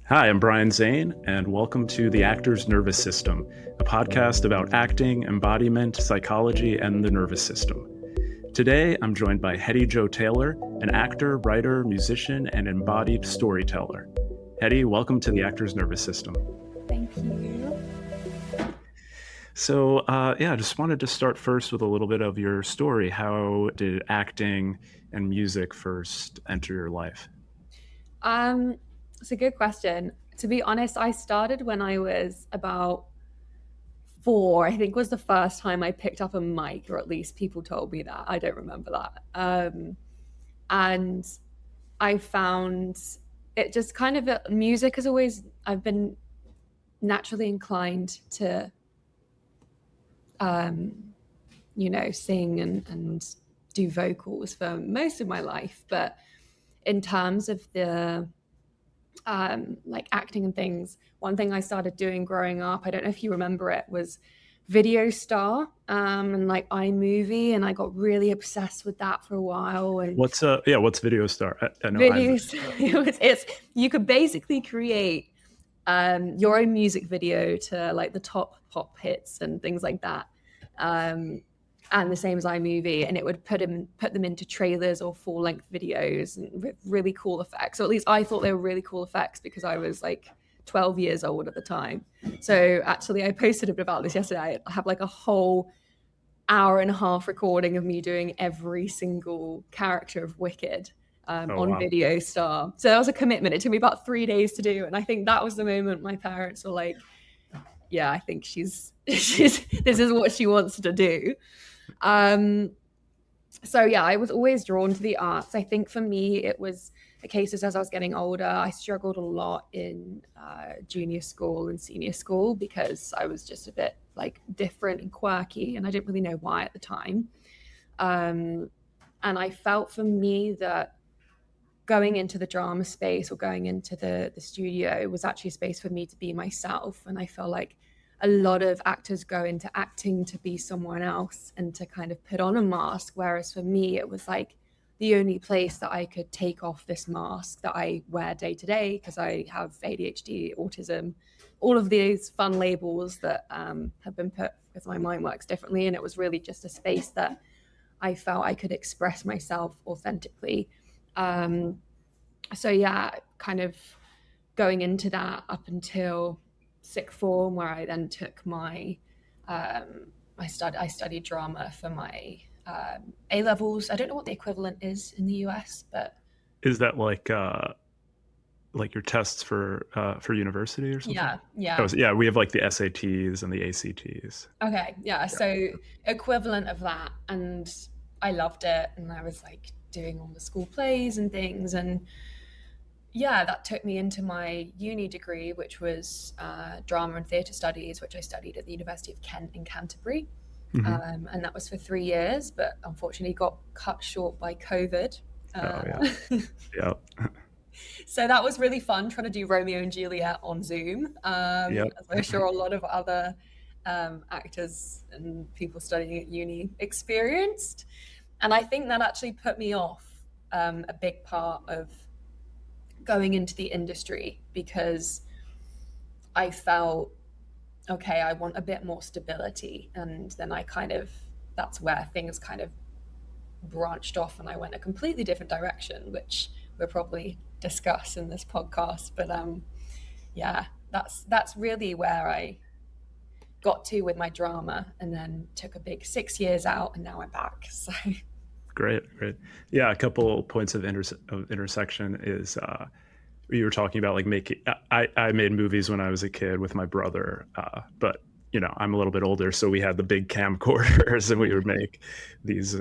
Hi, I'm Brian Zane, and welcome to The Actor's Nervous System, a podcast about acting, embodiment, psychology, and the nervous system. Today, I'm joined by Hetty-Jo Taylor, an actor, writer, musician, and embodied storyteller. Hetty, welcome to The Actor's Nervous System. Thank you. So, I just wanted to start first with a little bit of your story. How did acting and music first enter your life? It's a good question. To be honest, I started when I was about 4, I think was the first time I picked up a mic, or at least people told me that. I don't remember that. And I found it just kind of music has always, I've been naturally inclined to, sing and do vocals for most of my life. But in terms of the like acting and things, one thing I started doing growing up, I don't know if you remember it, was Video Star and like iMovie, and I got really obsessed with that for a while. And What's Video Star? I know I'm. videos, it's you could basically create your own music video to like the top pop hits and things like that. And the same as iMovie, and it would put them into trailers or full-length videos and with really cool effects. Or at least I thought they were really cool effects because I was like 12 years old at the time. So actually, I posted a bit about this yesterday. I have like a whole hour and a half recording of me doing every single character of Wicked on Wow. Video Star. So that was a commitment. It took me about 3 days to do, and I think that was the moment my parents were like, "Yeah, I think she's this is what she wants to do." So yeah, I was always drawn to the arts. I think for me, it was a case as I was getting older, I struggled a lot in junior school and senior school because I was just a bit like different and quirky, and I didn't really know why at the time. And I felt for me that going into the drama space or going into the studio was actually a space for me to be myself. And I felt like a lot of actors go into acting to be someone else and to kind of put on a mask. Whereas for me, it was like the only place that I could take off this mask that I wear day to day because I have ADHD, autism, all of these fun labels that have been put because my mind works differently. And it was really just a space that I felt I could express myself authentically. So yeah, kind of going into that up until sixth form, where I then took my I studied drama for my A levels. I don't know what the equivalent is in the US, but Is that like your tests for university or something? yeah. Yeah, we have like the SATs and the ACTs. Okay, yeah. So equivalent of that, and I loved it, and I was like doing all the school plays and things, and yeah, that took me into my uni degree, which was drama and theatre studies, which I studied at the University of Kent in Canterbury. Mm-hmm. And that was for 3 years, but unfortunately got cut short by COVID. Oh yeah, yeah, So that was really fun trying to do Romeo and Juliet on Zoom, yep. as I'm sure a lot of other actors and people studying at uni experienced. And I think that actually put me off a big part of going into the industry because I felt, okay, I want a bit more stability. And then that's where things kind of branched off and I went a completely different direction, which we'll probably discuss in this podcast. But yeah, that's really where I got to with my drama, and then took a big 6 years out, and now I'm back. So Great. Yeah, a couple points of intersection is you were talking about like making. I made movies when I was a kid with my brother, but I'm a little bit older, so we had the big camcorders, and we would make these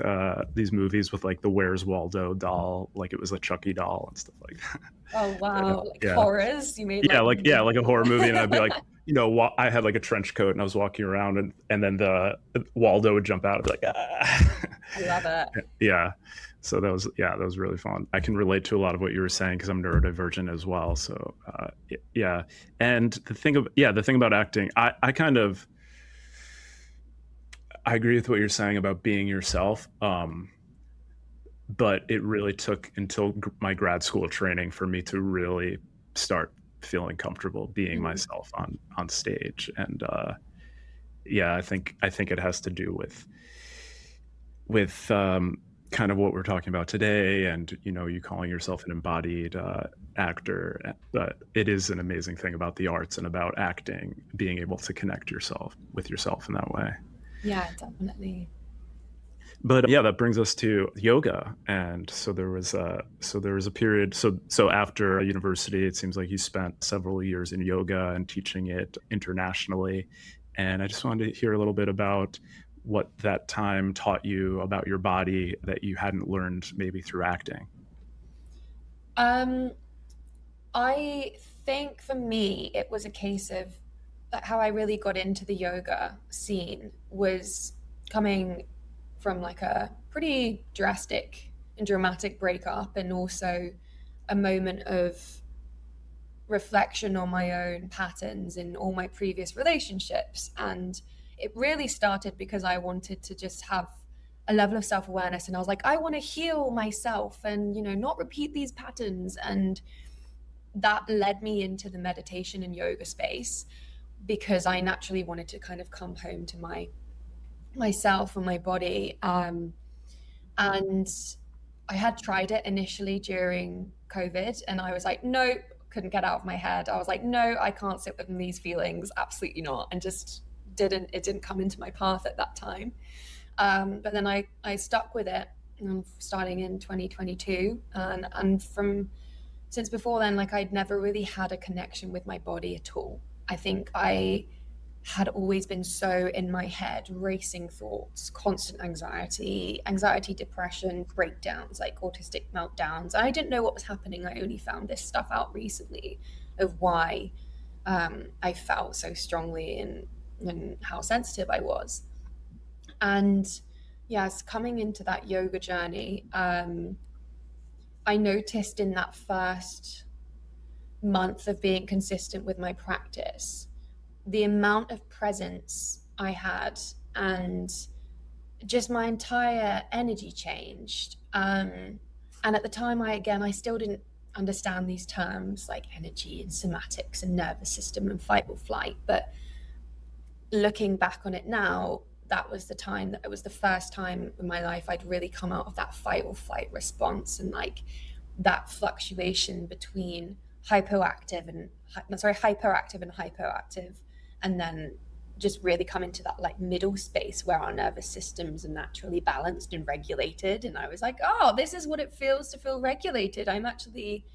movies with like the Where's Waldo doll, like it was a Chucky doll and stuff like that. oh wow, like Yeah, horrors you made, like a horror movie, and I'd be like, I had like a trench coat, and I was walking around, and then the Waldo would jump out, and be like, ah. I love it. Yeah. So that was really fun. I can relate to a lot of what you were saying because I'm neurodivergent as well. So yeah. And the thing about acting, I agree with what you're saying about being yourself. But it really took until my grad school training for me to really start feeling comfortable being Mm. myself on stage. And yeah, I think it has to do with kind of what we're talking about today, and you calling yourself an embodied actor. But it is an amazing thing about the arts and about acting, being able to connect yourself with yourself in that way. Yeah, definitely. But yeah, that brings us to yoga. And so there was a period. So after university, it seems like you spent several years in yoga and teaching it internationally. And I just wanted to hear a little bit about what that time taught you about your body that you hadn't learned maybe through acting. Um, I think for me, it was a case of how I really got into the yoga scene was coming from like a pretty drastic and dramatic breakup, and also a moment of reflection on my own patterns in all my previous relationships. And it really started because I wanted to just have a level of self-awareness, and I was like, I want to heal myself and not repeat these patterns. And that led me into the meditation and yoga space because I naturally wanted to kind of come home to myself and my body. And I had tried it initially during COVID, and I was like, nope, couldn't get out of my head. I was like, no, I can't sit with these feelings, absolutely not, and just it didn't come into my path at that time. But then I stuck with it, starting in 2022, and from since before then, like I'd never really had a connection with my body at all. I think I had always been so in my head, racing thoughts, constant anxiety, depression, breakdowns, like autistic meltdowns. And I didn't know what was happening. I only found this stuff out recently of why I felt so strongly and how sensitive I was. And yes, coming into that yoga journey, I noticed in that first month of being consistent with my practice, the amount of presence I had, and just my entire energy changed. And at the time, I still didn't understand these terms like energy and somatics and nervous system and fight or flight. But looking back on it now, that was the time that it was the first time in my life I'd really come out of that fight or flight response, and like that fluctuation between hyperactive and hypoactive, and then just really come into that like middle space where our nervous systems are naturally balanced and regulated. And I was like, oh, this is what it feels to feel regulated. I'm actually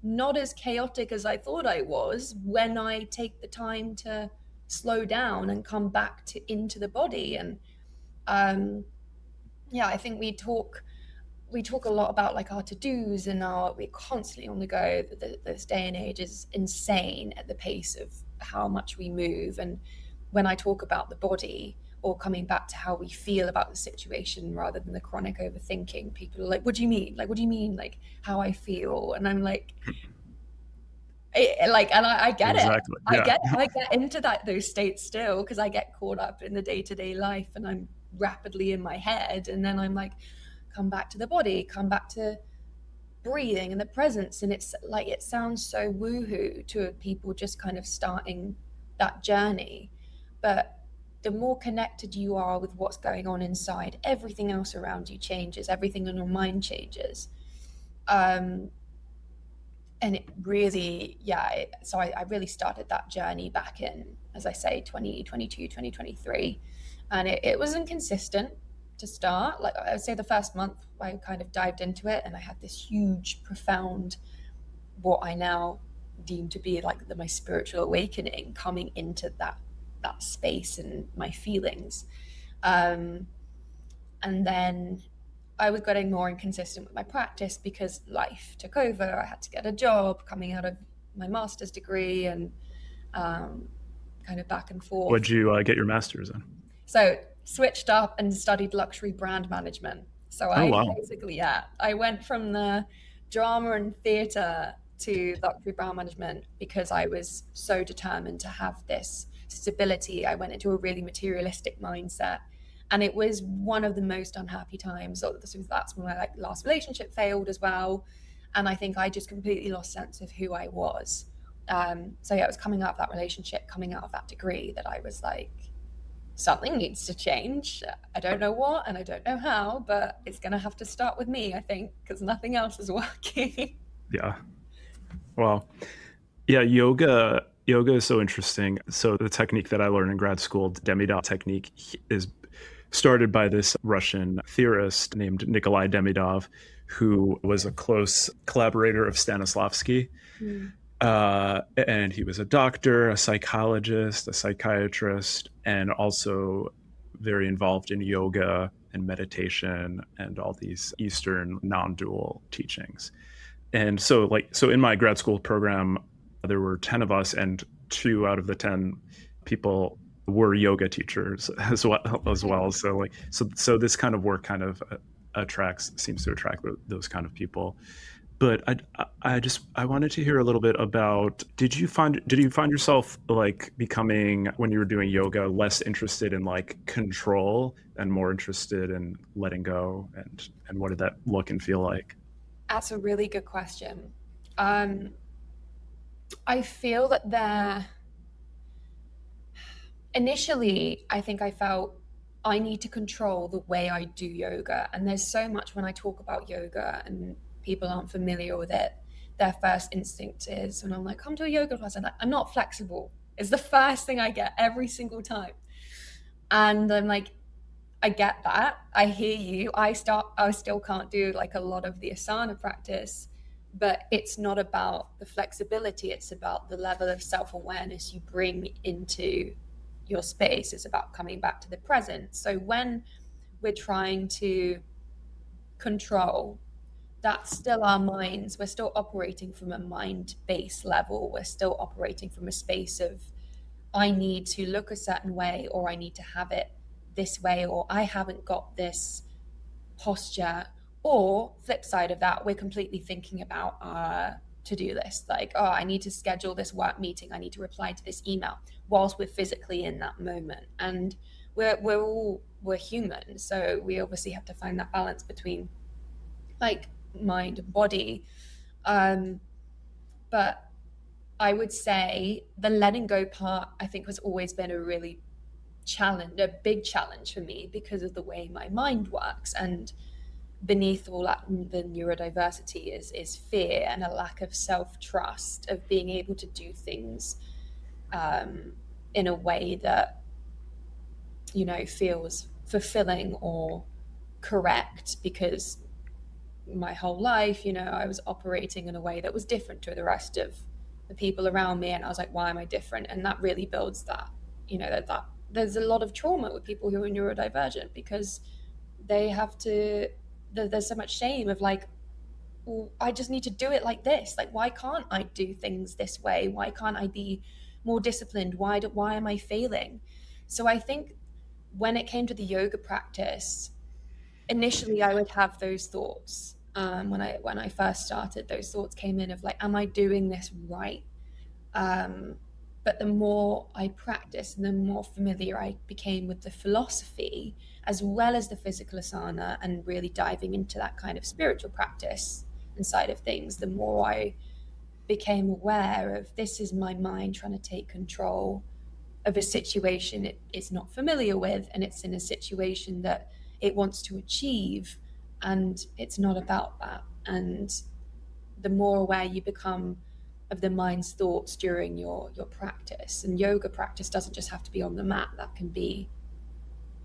not as chaotic as I thought I was when I take the time to slow down and come back to into the body. And um yeah, I think we talk a lot about like our to-dos, and we're constantly on the go. This day and age is insane at the pace of how much we move. And when I talk about the body, or coming back to how we feel about the situation rather than the chronic overthinking, people are like, what do you mean? Like, what do you mean? Like how I feel? And I'm like, and I get it. Exactly. I Yeah. get it. I get into those states still because I get caught up in the day-to-day life, and I'm rapidly in my head. And then I'm like, come back to the body, come back to breathing and the presence. And it's like, it sounds so woohoo to people just kind of starting that journey. But the more connected you are with what's going on inside, everything else around you changes, everything in your mind changes. Um, and it really, yeah, so I really started that journey back in, as I say, 2022, 2023. And it was inconsistent to start. Like I would say the first month, I kind of dived into it, and I had this huge, profound, what I now deem to be like my spiritual awakening coming into that space and my feelings. Um, and then I was getting more inconsistent with my practice because life took over. I had to get a job coming out of my master's degree, and um, kind of back and Would forth. you get your master's in? So switched up and studied luxury brand management. So Oh, I wow. basically, yeah, I went from the drama and theatre to luxury brand management because I was so determined to have this stability. I went into a really materialistic mindset. And it was one of the most unhappy times. So that's when my like last relationship failed as well. And I think I just completely lost sense of who I was. So yeah, it was coming out of that relationship, coming out of that degree, that I was like, something needs to change. I don't know what and I don't know how, but it's going to have to start with me, I think, because nothing else is working. Yeah. Well, yeah, yoga is so interesting. So the technique that I learned in grad school, Demidov technique, is started by this Russian theorist named Nikolai Demidov, who was a close collaborator of Stanislavski. Mm. And he was a doctor, a psychologist, a psychiatrist, and also very involved in yoga and meditation and all these Eastern non-dual teachings. And so in my grad school program, there were 10 of us, and 2 out of the 10 people were yoga teachers as well. Okay. So this kind of work kind of seems to attract those kind of people. But I wanted to hear a little bit about, did you find yourself like becoming, when you were doing yoga, less interested in like control and more interested in letting go, and what did that look and feel like? That's a really good question. Um, I feel that initially, I think I felt I need to control the way I do yoga. And there's so much when I talk about yoga and people aren't familiar with it, their first instinct is, when I'm like, come to a yoga class, and I'm not flexible. It's the first thing I get every single time. And I'm like, I get that. I hear you. I still can't do like a lot of the asana practice, but it's not about the flexibility. It's about the level of self-awareness you bring into your space. It's about coming back to the present. So when we're trying to control, that's still our minds. We're still operating from a mind-based level. We're still operating from a space of, I need to look a certain way, or I need to have it this way, or I haven't got this posture. Or flip side of that, we're completely thinking about our to-do list, like, oh, I need to schedule this work meeting, I need to reply to this email, whilst we're physically in that moment. And we're human, so we obviously have to find that balance between like mind and body. um but I would say the letting go part, I think, has always been a big challenge for me, because of the way my mind works. And beneath all that, the neurodiversity is fear and a lack of self-trust of being able to do things um, in a way that feels fulfilling or correct. Because my whole life, I was operating in a way that was different to the rest of the people around me, and I was like, why am I different? And that really builds that, that there's a lot of trauma with people who are neurodivergent, because they have to there's so much shame of like, well, I just need to do it like this. Like, why can't I do things this way? Why can't I be more disciplined? Why am I failing? So I think when it came to the yoga practice, initially I would have those thoughts. When I first started, those thoughts came in of like, am I doing this right? um, but the more I practiced and the more familiar I became with the philosophy, as well as the physical asana, and really diving into that kind of spiritual practice and side of things, the more I became aware of, this is my mind trying to take control of a situation it is not familiar with, and it's in a situation that it wants to achieve, and it's not about that. And the more aware you become of the mind's thoughts during your practice, and yoga practice doesn't just have to be on the mat. That can be,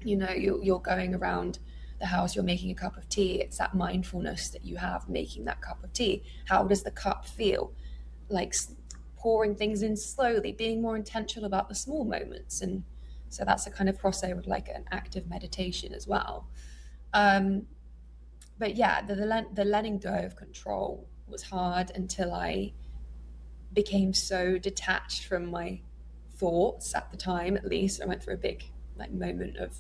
you're going around the house, you're making a cup of tea. It's that mindfulness that you have making that cup of tea. How does the cup feel? Like pouring things in slowly, being more intentional about the small moments. And so that's a kind of crossover with like an active meditation as well. um but yeah, the letting go of control was hard, until I became so detached from my thoughts. At the time, at least, I went through a big like moment of,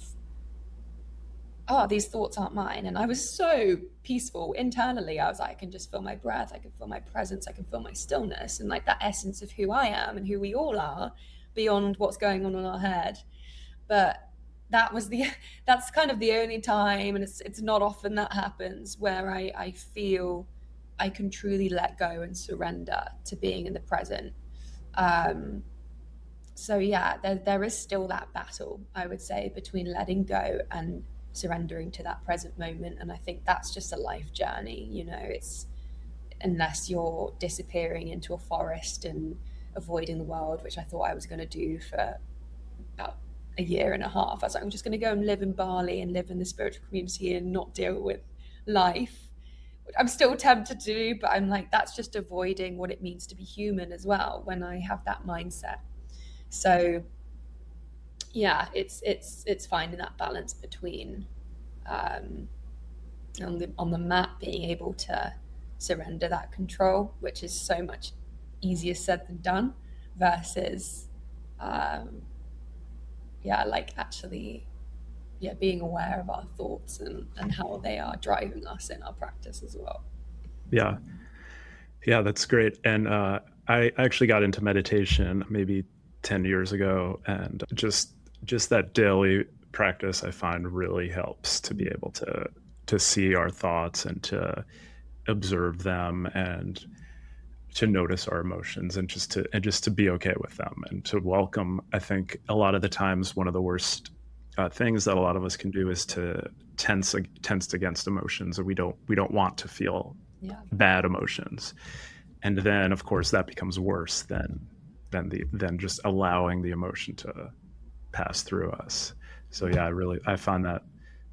oh, these thoughts aren't mine. And I was so peaceful internally. I was like, I can just feel my breath, I can feel my presence, I can feel my stillness, and like that essence of who I am and who we all are, beyond what's going on in our head. But that was the that's kind of the only time, and it's not often that happens, where I feel I can truly let go and surrender to being in the present. Um, so yeah, there is still that battle, I would say, between letting go and surrendering to that present moment. And I think that's just a life journey. It's unless you're disappearing into a forest and avoiding the world, which I thought I was going to do for about a year and a half. I was like, I'm just going to go and live in Bali and live in the spiritual community and not deal with life. I'm still tempted to do, but I'm like, that's just avoiding what it means to be human as well when I have that mindset. So yeah, it's finding that balance between um, on the mat being able to surrender that control, which is so much easier said than done, versus um, yeah, like actually being aware of our thoughts and how they are driving us in our practice as well. Yeah. Yeah, that's great. And I actually got into meditation maybe 10 years ago, and just that daily practice I find really helps to be able to see our thoughts and to observe them and to notice our emotions and just to be okay with them and to welcome. I think a lot of the times one of the worst things that a lot of us can do is to tense against emotions, or we don't want to feel Yeah. bad emotions, and then of course that becomes worse than just allowing the emotion to pass through us. So yeah, I find that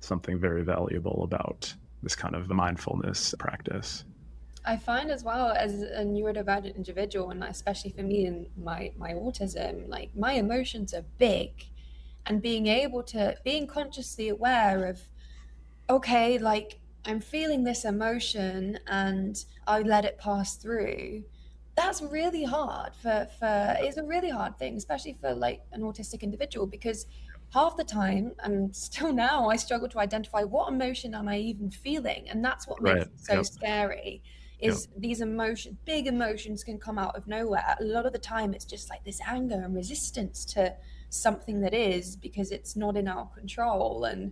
something very valuable about this kind of mindfulness practice. I find as well as a neurodivergent individual, and especially for me and my autism, like my emotions are big, and being consciously aware of, okay, like I'm feeling this emotion and I let it pass through. That's really hard for it's a really hard thing, especially for like an autistic individual, because half the time, and still now, I struggle to identify what emotion am I even feeling. And that's what makes Right. it so Yep. scary, Yep. is these emotions, big emotions can come out of nowhere. A lot of the time it's just like this anger and resistance to something that is, because it's not in our control. And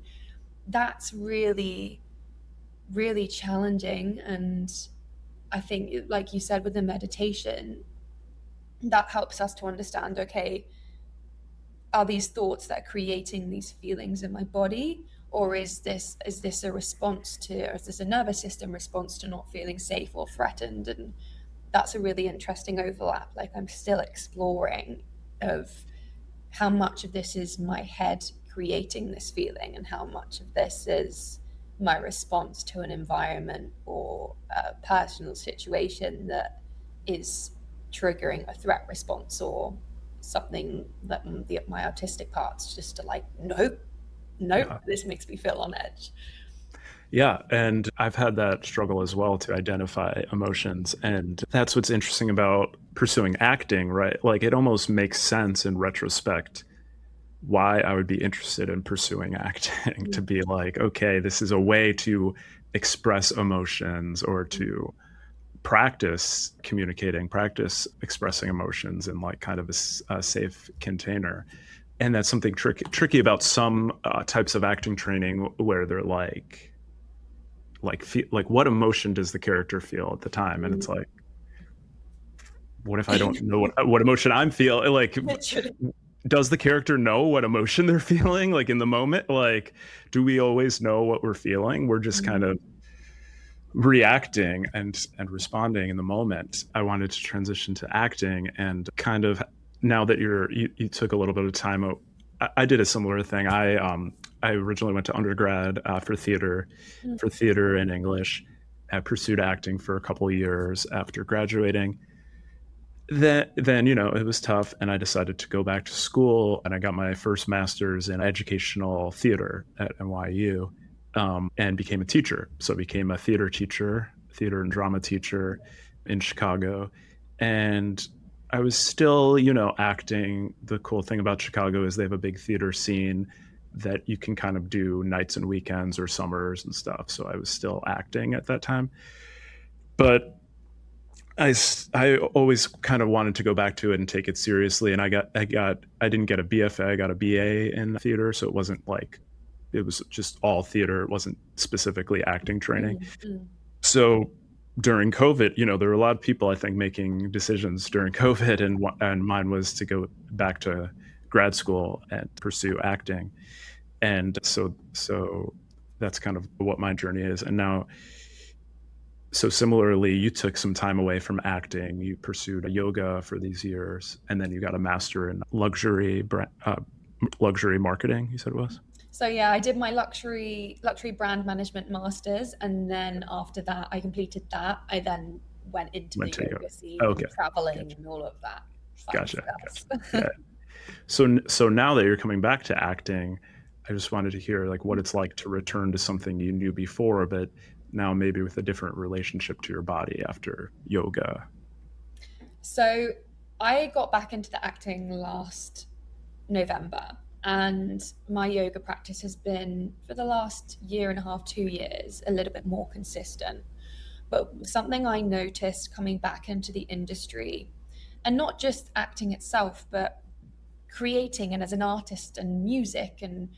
that's really, really challenging. And I think, like you said, with the meditation, that helps us to understand, okay, are these thoughts that are creating these feelings in my body, or is this a response to, or is this a nervous system response to not feeling safe or threatened? And that's a really interesting overlap. Like I'm still exploring of how much of this is my head creating this feeling and how much of this is my response to an environment or a personal situation that is triggering a threat response, or something that my autistic parts just are like, nope, nope, Yeah. this makes me feel on edge. Yeah, and I've had that struggle as well to identify emotions, and that's what's interesting about pursuing acting, right? Like, it almost makes sense in retrospect why I would be interested in pursuing acting to be like, okay, this is a way to express emotions or to practice communicating, practice expressing emotions in like kind of a safe container. And that's something tricky about some types of acting training where they're like what emotion does the character feel at the time, and it's like, what if I don't know what emotion I'm feeling? Like, Literally. does the character know what emotion they're feeling, like in the moment? Like, do we always know what we're feeling? We're just kind of reacting and responding in the moment. I wanted to transition to acting, and kind of, now that you took a little bit of time out, I did a similar thing. I originally went to undergrad for theater and English. I pursued acting for a couple of years after graduating. Then it was tough, and I decided to go back to school, and I got my first master's in educational theater at NYU, and became a teacher. So I became a theater teacher, theater and drama teacher in Chicago, and I was still, acting. The cool thing about Chicago is they have a big theater scene that you can kind of do nights and weekends or summers and stuff. So I was still acting at that time, but I always kind of wanted to go back to it and take it seriously. And I didn't get a BFA, I got a BA in theater. So it wasn't like, it was just all theater. It wasn't specifically acting training. Mm, mm, So during COVID, there were a lot of people, I think, making decisions during COVID, and mine was to go back to grad school and pursue acting. And so that's kind of what my journey is. And now, so similarly, you took some time away from acting. You pursued yoga for these years, and then you got a master in luxury marketing. You said it was. So yeah, I did my luxury brand management masters, and then after that, I completed that. I then went into the Went to yoga. yoga scene Okay, and traveling gotcha, and all of that fun gotcha, gotcha. stuff. Yeah. So now that you're coming back to acting, I just wanted to hear like what it's like to return to something you knew before, but now maybe with a different relationship to your body after yoga. So I got back into the acting last November, and my yoga practice has been for the last year and a half, 2 years, a little bit more consistent. But something I noticed coming back into the industry, and not just acting itself, but creating and as an artist and music and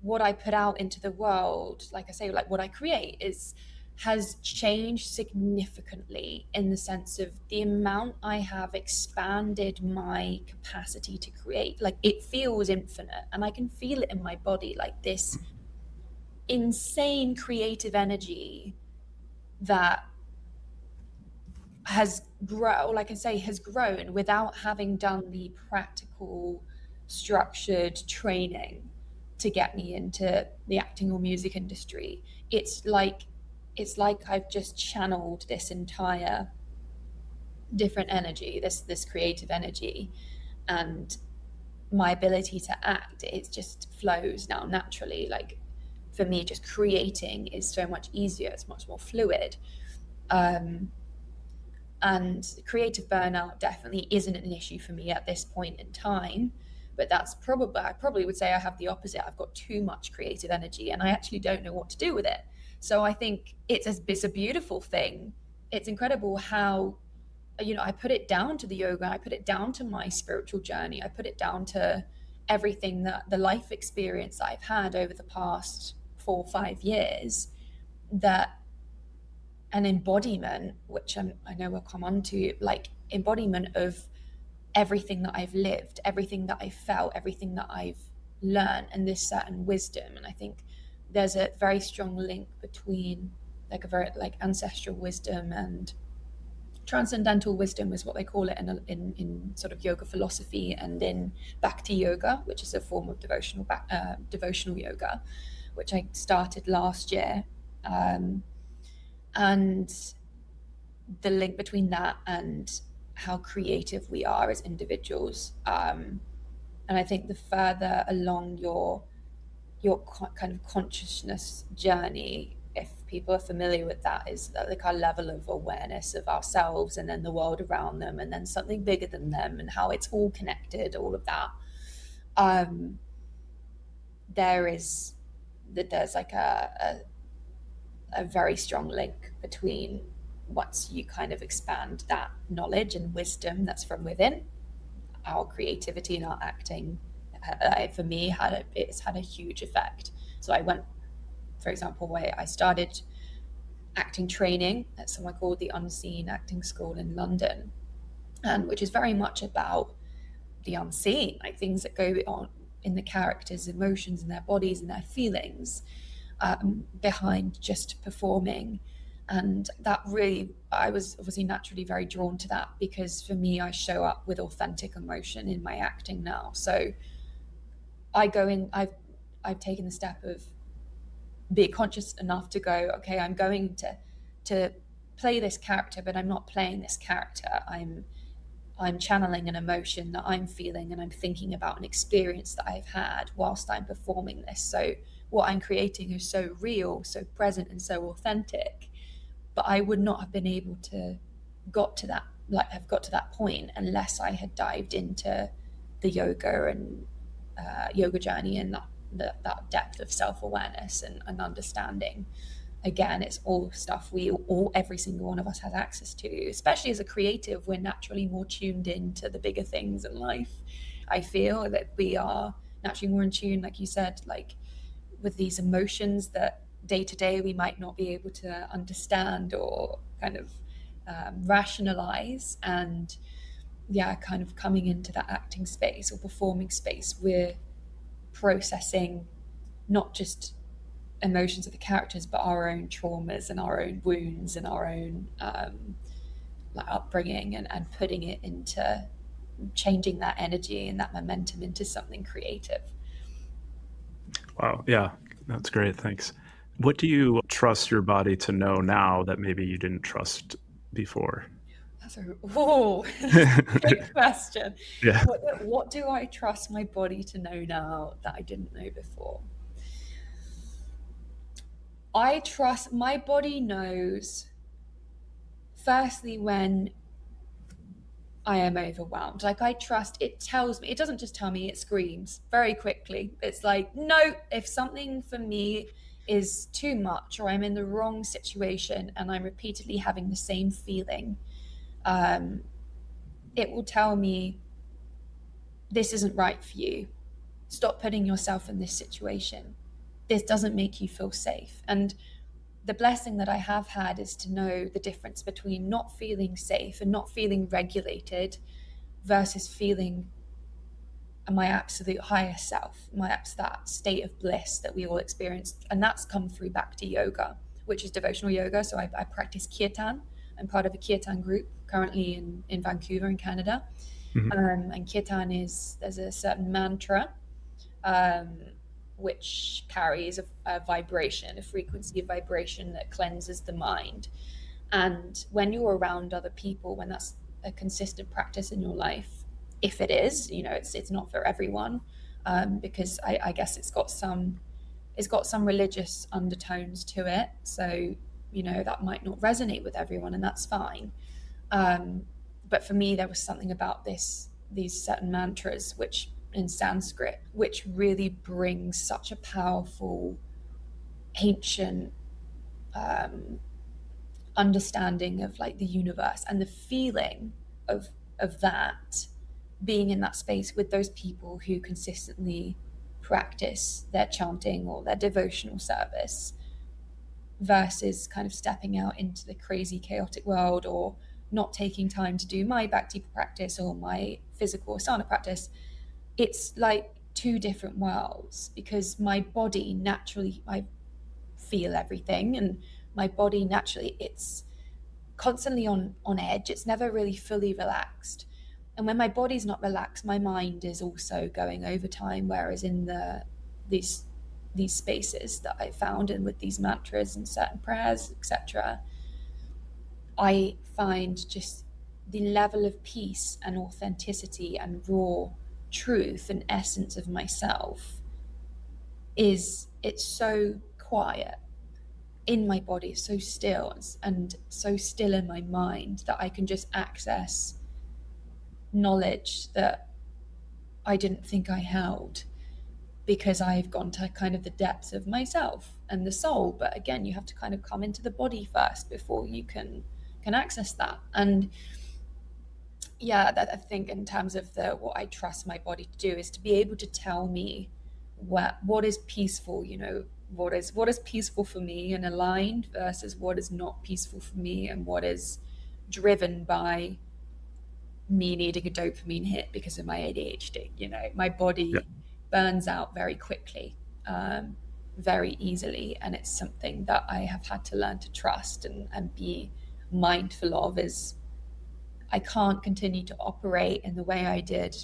what I put out into the world, like I say, like what I create is has changed significantly in the sense of the amount I have expanded my capacity to create. Like it feels infinite and I can feel it in my body, like this insane creative energy that has grown, like I say, has grown without having done the practical, structured training to get me into the acting or music industry. It's like I've just channeled this entire different energy, this creative energy, and my ability to act, it just flows now naturally. Like for me, just creating is so much easier. It's much more fluid. Um, and creative burnout definitely isn't an issue for me at this point in time, but I probably would say I have the opposite. I've got too much creative energy and I actually don't know what to do with it. So I think it's a beautiful thing. It's incredible how, I put it down to the yoga, I put it down to my spiritual journey, I put it down to everything, that the life experience I've had over the past 4 or 5 years, that an embodiment, which I know we'll come on to, like embodiment of everything that I've lived, everything that I've felt, everything that I've learned, and this certain wisdom. And I think there's a very strong link between like a very like ancestral wisdom and transcendental wisdom is what they call it in sort of yoga philosophy, and in bhakti yoga, which is a form of devotional yoga, which I started last year. And the link between that and how creative we are as individuals. And I think the further along kind of consciousness journey, if people are familiar with that, is that like our level of awareness of ourselves and then the world around them and then something bigger than them and how it's all connected, all of that. Um, there's like a very strong link between once you kind of expand that knowledge and wisdom that's from within, our creativity and our acting, for me, it's had a huge effect. So I went, for example, where I started acting training at somewhere called the Unseen Acting School in London, and which is very much about the unseen, like things that go on in the characters' emotions and their bodies and their feelings, behind just performing. And that really, I was obviously naturally very drawn to that because for me, I show up with authentic emotion in my acting now. So I go in, I've taken the step of being conscious enough to go, okay, I'm going to play this character, but I'm not playing this character. I'm channeling an emotion that I'm feeling and I'm thinking about an experience that I've had whilst I'm performing this. So what I'm creating is so real, so present, and so authentic. But I would not have been able to have got to that point unless I had dived into the yoga and yoga journey and that depth of self-awareness and understanding. Again, it's all stuff every single one of us has access to. Especially as a creative, we're naturally more tuned into the bigger things in life. I feel that we are naturally more in tune, like you said, like with these emotions that day to day we might not be able to understand or kind of rationalize. And yeah, kind of coming into that acting space or performing space, we're processing not just emotions of the characters, but our own traumas and our own wounds and our own like upbringing, and putting it into changing that energy and that momentum into something creative. Wow. Yeah, that's great. Thanks. What do you trust your body to know now that maybe you didn't trust before? That's a oh, that's a great question. Yeah. What do I trust my body to know now that I didn't know before? I trust my body knows, firstly, when I am overwhelmed. Like, I trust it tells me, it doesn't just tell me, it screams very quickly. It's like, no, if something for me is too much, or I'm in the wrong situation and I'm repeatedly having the same feeling, um, it will tell me this isn't right for you. Stop putting yourself in this situation. This doesn't make you feel safe. And the blessing that I have had is to know the difference between not feeling safe and not feeling regulated versus feeling my absolute highest self, that state of bliss that we all experience. And that's come through Bhakti yoga, which is devotional yoga. So I practice kirtan. I'm part of a kirtan group currently in Vancouver in Canada. Mhm. And kirtan there's a certain mantra um, which carries a vibration, a frequency of vibration that cleanses the mind. And when you're around other people, when that's a consistent practice in your life, if it is, it's not for everyone, because I guess it's got some religious undertones to it. So that might not resonate with everyone, and that's fine. Um, but for me, there was something about these certain mantras, which in Sanskrit, which really brings such a powerful, ancient um, understanding of like the universe, and the feeling of that, being in that space with those people who consistently practice their chanting or their devotional service, versus kind of stepping out into the crazy chaotic world, or not taking time to do my bhakti practice or my physical asana practice. It's like two different worlds, because my body naturally, I feel everything, and my body naturally, it's constantly on edge. It's never really fully relaxed. And when my body's not relaxed, my mind is also going overtime. Whereas in these these spaces that I found, and with these mantras and certain prayers, etc., I find just the level of peace and authenticity and raw truth and essence of myself it's so quiet in my body, so still, and so still in my mind, that I can just access knowledge that I didn't think I held, because I've gone to kind of the depths of myself and the soul. But again, you have to kind of come into the body first before you can access that. And yeah, that I think in terms of what I trust my body to do is to be able to tell me what is peaceful, what is peaceful for me and aligned, versus what is not peaceful for me, and what is driven by me needing a dopamine hit because of my ADHD. My Yeah. body burns out very quickly, very easily, and it's something that I have had to learn to trust and be mindful of. Is I can't continue to operate in the way I did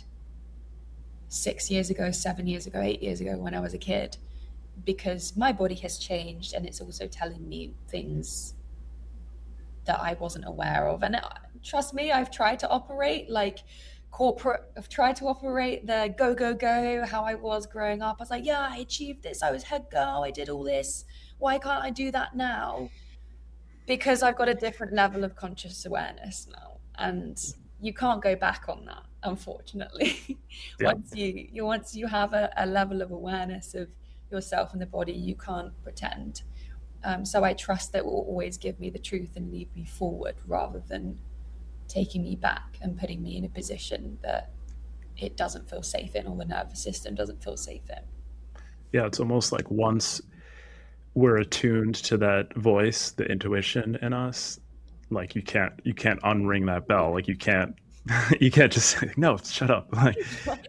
6 years ago, 7 years ago, 8 years ago when I was a kid, because my body has changed, and it's also telling me things that I wasn't aware of. And trust me, I've tried to operate like corporate, I've tried to operate the go, go, go, how I was growing up. I was like, yeah, I achieved this. I was head girl. I did all this. Why can't I do that now? Because I've got a different level of conscious awareness now. And you can't go back on that, unfortunately. Yeah. once you have a level of awareness of yourself and the body, you can't pretend. So I trust that it will always give me the truth and lead me forward, rather than taking me back and putting me in a position that it doesn't feel safe in, or the nervous system doesn't feel safe in. Yeah. It's almost like once we're attuned to that voice, the intuition in us. Like you can't unring that bell. Like you can't you can't just say, no, shut up. Like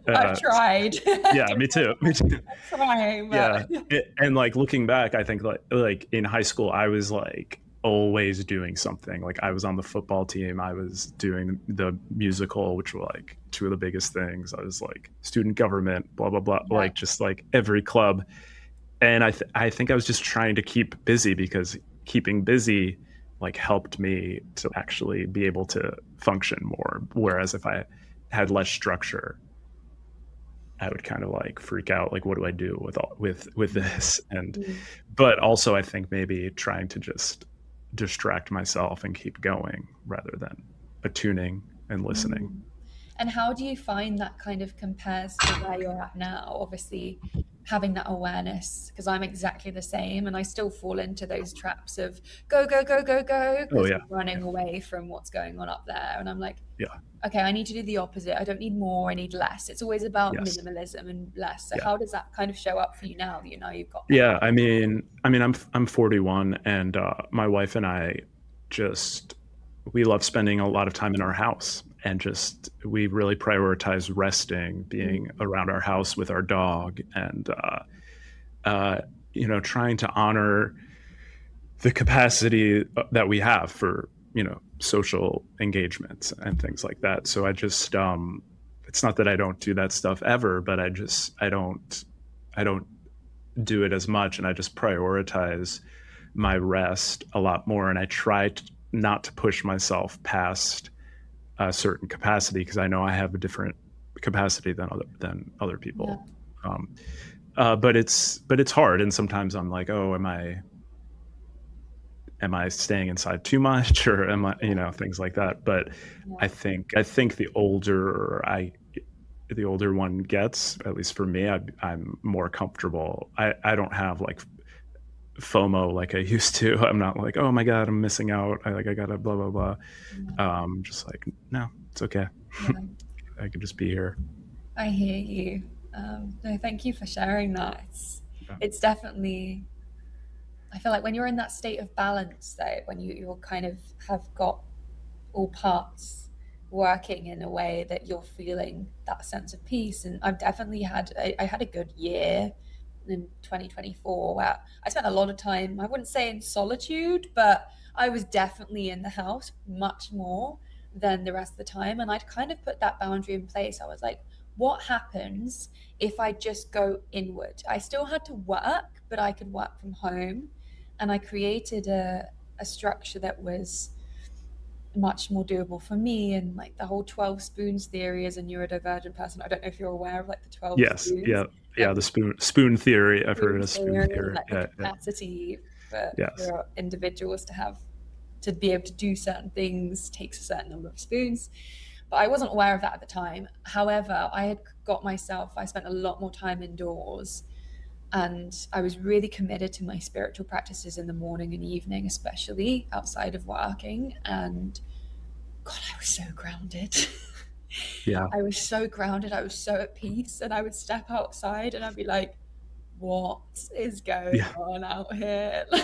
I've tried. yeah, me too. Me too. I'm trying, Yeah. but And like looking back, I think like in high school, I was like always doing something. Like I was on the football team, I was doing the musical, which were like two of the biggest things. I was like student government, blah blah blah, yeah. like just like every club. And I think I was just trying to keep busy because keeping busy like helped me to actually be able to function more. Whereas if I had less structure, I would kind of like freak out. Like, what do I do with with this? And Mm. but also, I think maybe trying to just distract myself and keep going rather than attuning and listening. Mm. And how do you find that kind of compares to where you're at now? Obviously, having that awareness, because I'm exactly the same and I still fall into those traps of go, go, go, go, go, Oh because yeah, I'm running away from what's going on up there. And I'm like, yeah, okay, I need to do the opposite. I don't need more, I need less. It's always about yes, minimalism and less. So yeah. how does that kind of show up for you now that you know you've got that? Yeah, I'm 41, and my wife and I just we love spending a lot of time in our house, and just we really prioritize resting, being Mm. around our house with our dog, and uh, trying to honor the capacity that we have for social engagements and things like that. So I just it's not that I don't do that stuff ever, but I don't do it as much, and I just prioritize my rest a lot more, and I try not to push myself past a certain capacity because I know I have a different capacity than other Yeah. people. Um, but it's hard, and sometimes I'm like, oh, am I staying inside too much, or am I, things like that. But Yeah. I think the older one gets, at least for me, I'm more comfortable. I don't have like FOMO like I used to. I'm not like, oh my god, I'm missing out. I gotta blah blah blah. Yeah. Just like, no, it's okay. Yeah. I could just be here. I hear you. No, thank you for sharing that. Yeah. It's definitely, I feel like when you're in that state of balance, though, when you're kind of have got all parts working in a way that you're feeling that sense of peace. And I've definitely I had a good year in 2024 where I spent a lot of time, I wouldn't say in solitude, but I was definitely in the house much more than the rest of the time. And I'd kind of put that boundary in place. I was like, what happens if I just go inward? I still had to work, but I could work from home. And I created a structure that was much more doable for me, and like the whole 12 spoons theory as a neurodivergent person. I don't know if you're aware of like the 12 Yes. spoons, Yeah. Yeah. like The the spoon theory. I've heard spoon of a spoon theory and theory. like the Yeah. Yeah. capacity Yes. for individuals to be able to do certain things takes a certain number of spoons. But I wasn't aware of that at the time. However, I spent a lot more time indoors, and I was really committed to my spiritual practices in the morning and evening, especially outside of working. And God, I was so grounded. Yeah. I was so grounded. I was so at peace. And I would step outside and I'd be like, what is going Yeah. on out here? Yeah.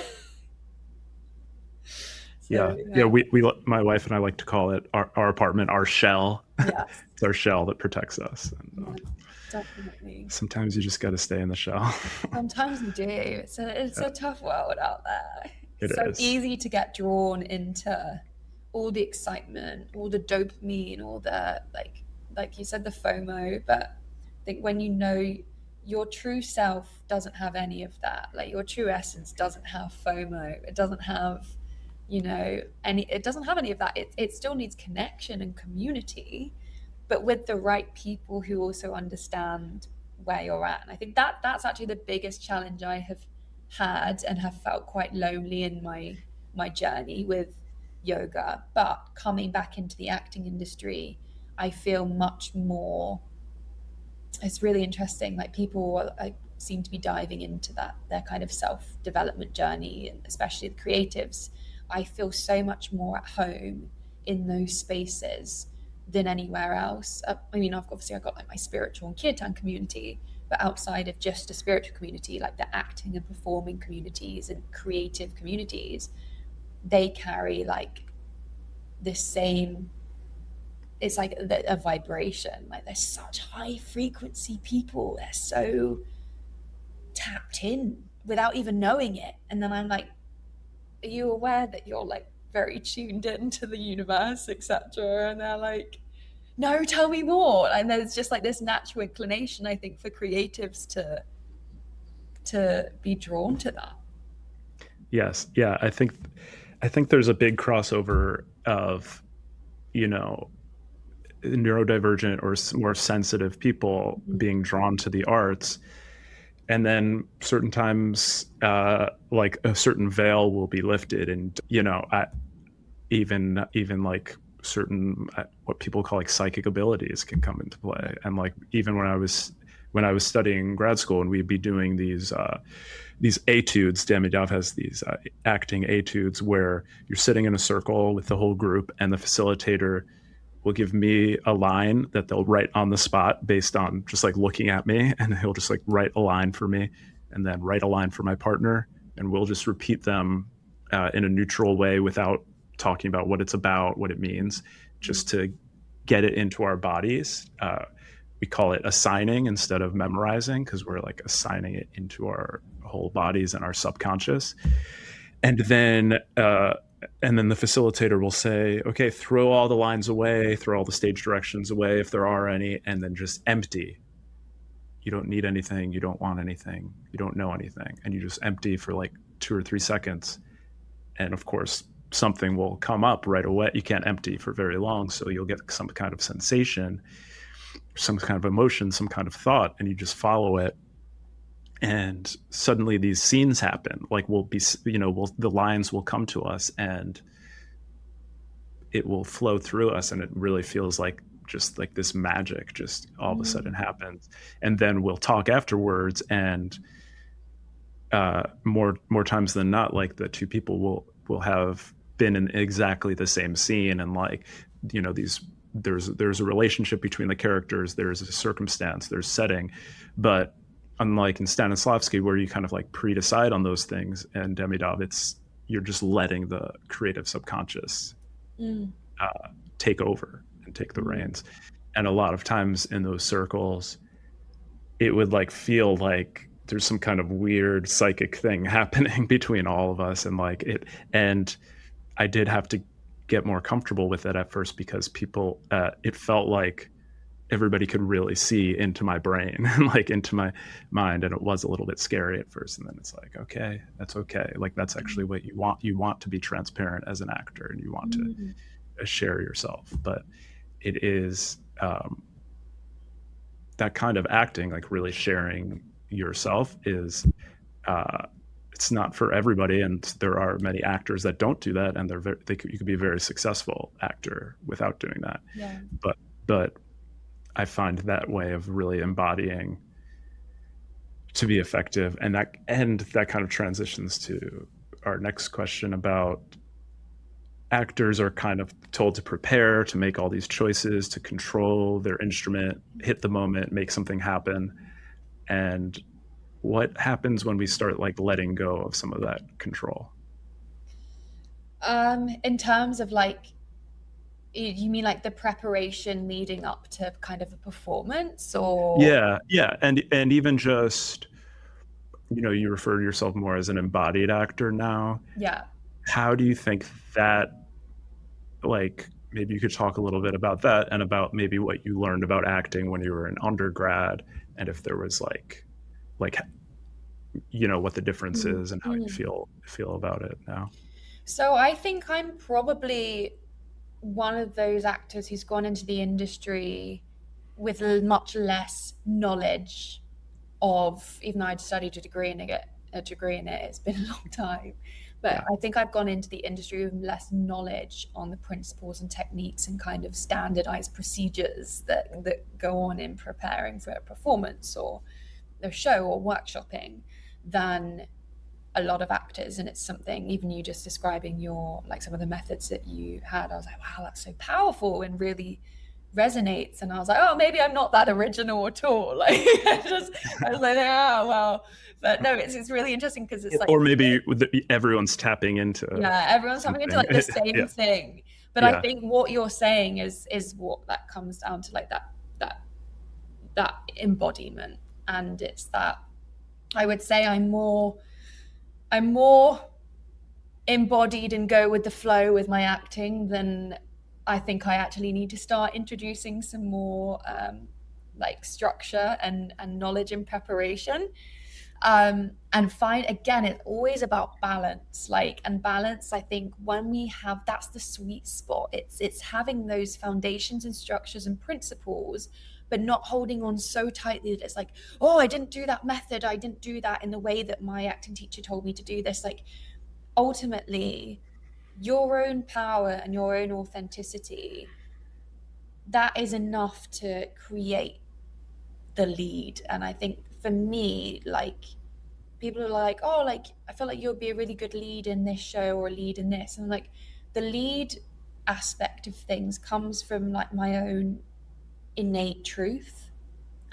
So, Yeah. yeah, My wife and I like to call it our apartment, our shell. yes, It's our shell that protects us. And yeah, definitely. sometimes you just got to stay in the shell. Sometimes you do. It's Yeah, a tough world out there. it It's so is. easy to get drawn into all the excitement, all the dopamine, all the like you said, the FOMO. But I think when you know your true self doesn't have any of that, like your true essence doesn't have FOMO. It doesn't have, it doesn't have any of that. It still needs connection and community, but with the right people who also understand where you're at. And I think that's actually the biggest challenge I have had and have felt quite lonely in my journey with yoga. But coming back into the acting industry, I feel much more, it's really interesting. Like people seem to be diving into that, their kind of self development journey, and especially the creatives. I feel so much more at home in those spaces than anywhere else. I mean, obviously I've got like my spiritual and kirtan community, but outside of just a spiritual community, like the acting and performing communities and creative communities, they carry like the same, it's like a vibration. Like they're such high frequency people. They're so tapped in without even knowing it. And then I'm like, are you aware that you're like very tuned into the universe, etc.? And they're like, no, tell me more. And there's just like this natural inclination, I think, for creatives to be drawn to that. Yes. Yeah. I think there's a big crossover of, you know, neurodivergent or more sensitive people Mm-hmm. being drawn to the arts. And then certain times, like a certain veil will be lifted, and even like certain what people call like psychic abilities can come into play. And like even when I was studying grad school, and we'd be doing these etudes. Damidov has these acting etudes where you're sitting in a circle with the whole group, and the facilitator will give me a line that they'll write on the spot based on just like looking at me, and he'll just like write a line for me, and then write a line for my partner, and we'll just repeat them in a neutral way without talking about what it's about, what it means, just to get it into our bodies. We call it assigning instead of memorizing, because we're like assigning it into our whole bodies and our subconscious. And then the facilitator will say, okay, throw all the lines away, throw all the stage directions away if there are any, and then just empty. You don't need anything, you don't want anything, you don't know anything, and you just empty for like 2 or 3 seconds. And of course something will come up right away. You can't empty for very long, so you'll get some kind of sensation, some kind of emotion, some kind of thought, and you just follow it. And suddenly these scenes happen. Like the lines will come to us, and it will flow through us, and it really feels like just like this magic just all of a sudden happens. And then we'll talk afterwards, and more times than not, like the two people will have been in exactly the same scene, and like these there's a relationship between the characters, there's a circumstance, there's setting. But unlike in Stanislavski, where you kind of like pre-decide on those things, and Demidov, you're just letting the creative subconscious take over and take the reins. And a lot of times in those circles, it would like feel like there's some kind of weird psychic thing happening between all of us, and like it. And I did have to get more comfortable with it at first, because it felt like everybody could really see into my brain and like into my mind, and it was a little bit scary at first. And then it's like, okay, that's okay, like that's actually what you want to be transparent as an actor, and you want to share yourself. But it is that kind of acting, like really sharing yourself, is it's not for everybody, and there are many actors that don't do that, and you could be a very successful actor without doing that. Yeah. But I find that way of really embodying to be effective. And that kind of transitions to our next question about actors are kind of told to prepare, to make all these choices, to control their instrument, hit the moment, make something happen. And what happens when we start like letting go of some of that control? In terms of like, you mean like the preparation leading up to kind of a performance, or? Yeah, and even just you refer to yourself more as an embodied actor now. Yeah. How do you think that, like, maybe you could talk a little bit about that, and about maybe what you learned about acting when you were in undergrad, and if there was like what the difference is, and how you feel about it now. So I think I'm probably one of those actors who's gone into the industry with much less knowledge of, even though I'd studied a degree in it, it's been a long time. But Yeah. I think I've gone into the industry with less knowledge on the principles and techniques and kind of standardized procedures that go on in preparing for a performance or a show or workshopping than a lot of actors. And it's something, even you just describing your, like some of the methods that you had, I was like, wow, that's so powerful and really resonates. And I was like, oh, maybe I'm not that original at all. Like I was like, oh well. But no, it's really interesting because it's like, or maybe everyone's tapping into yeah, everyone's having into something. like the same Yeah, thing. But I yeah. think what you're saying is what that comes down to, like that that embodiment. And it's that I would say I'm more embodied and go with the flow with my acting, then I think I actually need to start introducing some more like structure and knowledge and preparation. And find, again, it's always about balance. Like, and balance, I think when we have, that's the sweet spot. It's having those foundations and structures and principles, but not holding on so tightly that it's like, oh, I didn't do that method, I didn't do that in the way that my acting teacher told me to do this. Like, ultimately, your own power and your own authenticity, that is enough to create the lead. And I think for me, like, people are like, oh, like, I feel like you'll be a really good lead in this show or a lead in this. And like, the lead aspect of things comes from like my own innate truth,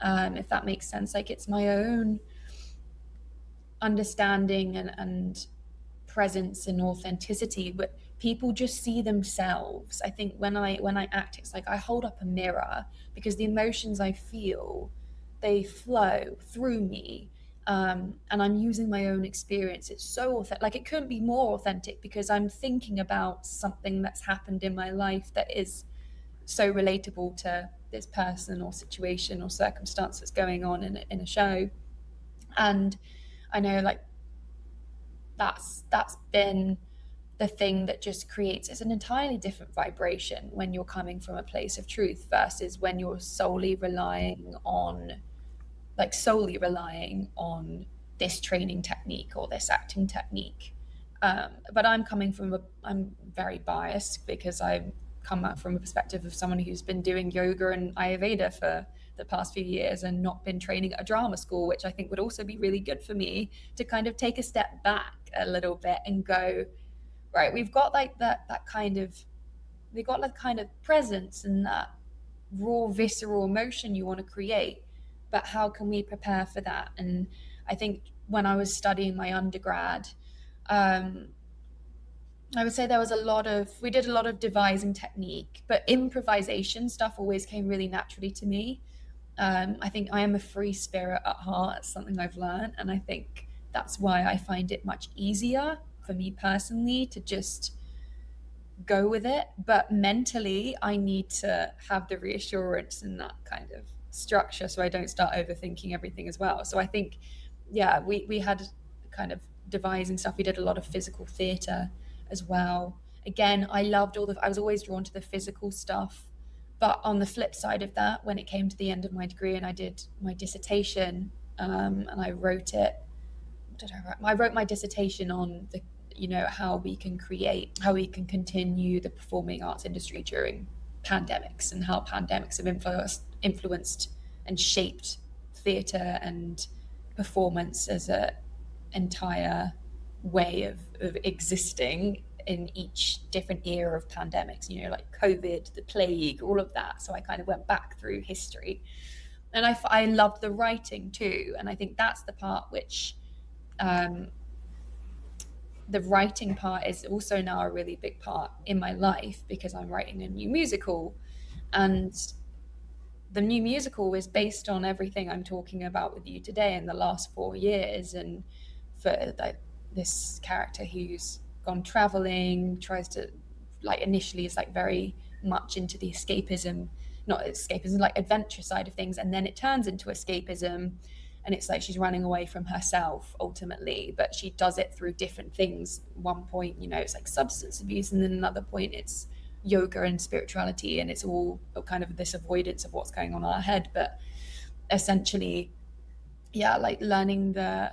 if that makes sense. Like, it's my own understanding and presence and authenticity, but people just see themselves. I think when I act, it's like I hold up a mirror, because the emotions I feel, they flow through me, and I'm using my own experience. It's so authentic. Like, it couldn't be more authentic, because I'm thinking about something that's happened in my life that is so relatable to this person or situation or circumstance that's going on in a show. And I know, like, that's been the thing that just creates, it's an entirely different vibration when you're coming from a place of truth versus when you're solely relying on this training technique or this acting technique. But I'm very biased, because I come out from a perspective of someone who's been doing yoga and Ayurveda for the past few years and not been training at a drama school, which I think would also be really good for me to kind of take a step back a little bit and go, right, we've got like that kind of, we've got that kind of presence and that raw visceral emotion you want to create, but how can we prepare for that? And I think when I was studying my undergrad, um, I would say we did a lot of devising technique, but improvisation stuff always came really naturally to me. I think I am a free spirit at heart. It's something I've learned, and I think that's why I find it much easier for me personally to just go with it. But mentally, I need to have the reassurance and that kind of structure, so I don't start overthinking everything as well. So I think, yeah, we had kind of devising stuff. We did a lot of physical theatre as well. Again, I was always drawn to the physical stuff. But on the flip side of that, when it came to the end of my degree and I did my dissertation, and I wrote it, what did I write? I wrote my dissertation on the, how we can continue the performing arts industry during pandemics, and how pandemics have influenced and shaped theatre and performance as a entire way of existing in each different era of pandemics, like COVID, the plague, all of that. So I kind of went back through history, and I loved the writing too. And I think that's the part which, the writing part is also now a really big part in my life, because I'm writing a new musical. And the new musical is based on everything I'm talking about with you today in the last 4 years. And for like this character who's gone traveling, tries to, like, initially is like very much into the escapism, not escapism, like adventure side of things, and then it turns into escapism, and it's like she's running away from herself ultimately, but she does it through different things. One point, it's like substance abuse, and then another point it's yoga and spirituality, and it's all kind of this avoidance of what's going on in our head. But essentially, yeah, like learning the